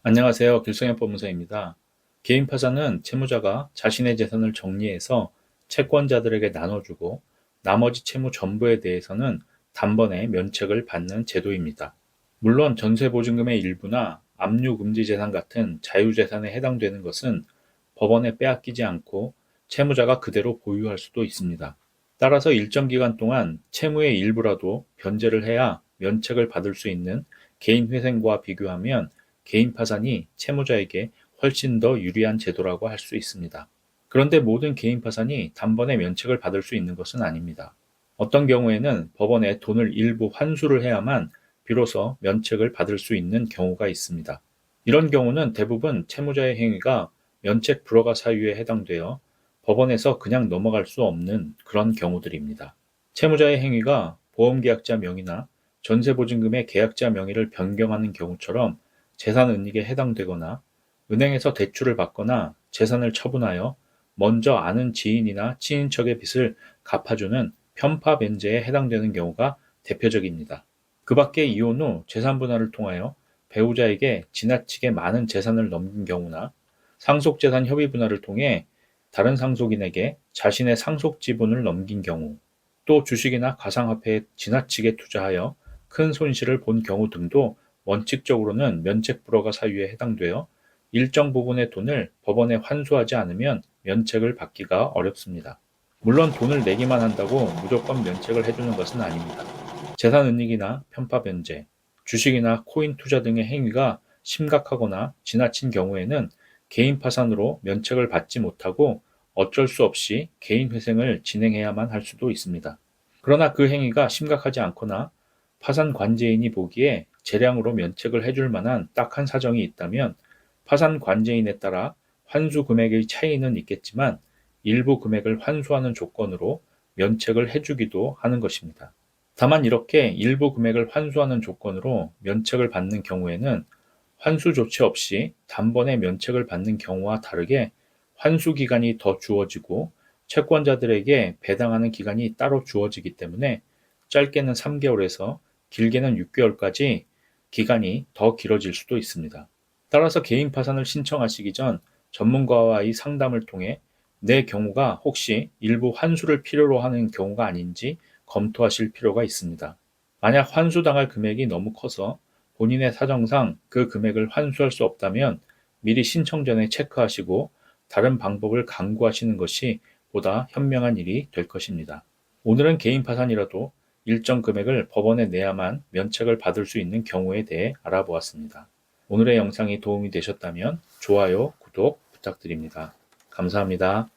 안녕하세요. 길성현 법무사입니다. 개인 파산은 채무자가 자신의 재산을 정리해서 채권자들에게 나눠주고 나머지 채무 전부에 대해서는 단번에 면책을 받는 제도입니다. 물론 전세보증금의 일부나 압류금지 재산 같은 자유재산에 해당되는 것은 법원에 빼앗기지 않고 채무자가 그대로 보유할 수도 있습니다. 따라서 일정 기간 동안 채무의 일부라도 변제를 해야 면책을 받을 수 있는 개인회생과 비교하면 개인 파산이 채무자에게 훨씬 더 유리한 제도라고 할 수 있습니다. 그런데 모든 개인 파산이 단번에 면책을 받을 수 있는 것은 아닙니다. 어떤 경우에는 법원에 돈을 일부 환수를 해야만 비로소 면책을 받을 수 있는 경우가 있습니다. 이런 경우는 대부분 채무자의 행위가 면책 불허가 사유에 해당되어 법원에서 그냥 넘어갈 수 없는 그런 경우들입니다. 채무자의 행위가 보험계약자 명의나 전세보증금의 계약자 명의를 변경하는 경우처럼 재산 은닉에 해당되거나 은행에서 대출을 받거나 재산을 처분하여 먼저 아는 지인이나 친인척의 빚을 갚아주는 편파 변제에 해당되는 경우가 대표적입니다. 그 밖에 이혼 후 재산 분할을 통하여 배우자에게 지나치게 많은 재산을 넘긴 경우나 상속재산 협의 분할을 통해 다른 상속인에게 자신의 상속 지분을 넘긴 경우, 또 주식이나 가상화폐에 지나치게 투자하여 큰 손실을 본 경우 등도 원칙적으로는 면책 불허가 사유에 해당되어 일정 부분의 돈을 법원에 환수하지 않으면 면책을 받기가 어렵습니다. 물론 돈을 내기만 한다고 무조건 면책을 해주는 것은 아닙니다. 재산 은닉이나 편파 변제, 주식이나 코인 투자 등의 행위가 심각하거나 지나친 경우에는 개인 파산으로 면책을 받지 못하고 어쩔 수 없이 개인 회생을 진행해야만 할 수도 있습니다. 그러나 그 행위가 심각하지 않거나 파산 관제인이 보기에 재량으로 면책을 해줄 만한 딱한 사정이 있다면 파산 관제인에 따라 환수 금액의 차이는 있겠지만 일부 금액을 환수하는 조건으로 면책을 해주기도 하는 것입니다. 다만 이렇게 일부 금액을 환수하는 조건으로 면책을 받는 경우에는 환수 조치 없이 단번에 면책을 받는 경우와 다르게 환수 기간이 더 주어지고 채권자들에게 배당하는 기간이 따로 주어지기 때문에 짧게는 3개월에서 길게는 6개월까지 기간이 더 길어질 수도 있습니다. 따라서 개인 파산을 신청하시기 전 전문가와의 상담을 통해 내 경우가 혹시 일부 환수를 필요로 하는 경우가 아닌지 검토하실 필요가 있습니다. 만약 환수당할 금액이 너무 커서 본인의 사정상 그 금액을 환수할 수 없다면 미리 신청 전에 체크하시고 다른 방법을 강구하시는 것이 보다 현명한 일이 될 것입니다. 오늘은 개인 파산이라도 일정 금액을 법원에 내야만 면책을 받을 수 있는 경우에 대해 알아보았습니다. 오늘의 영상이 도움이 되셨다면 좋아요, 구독 부탁드립니다. 감사합니다.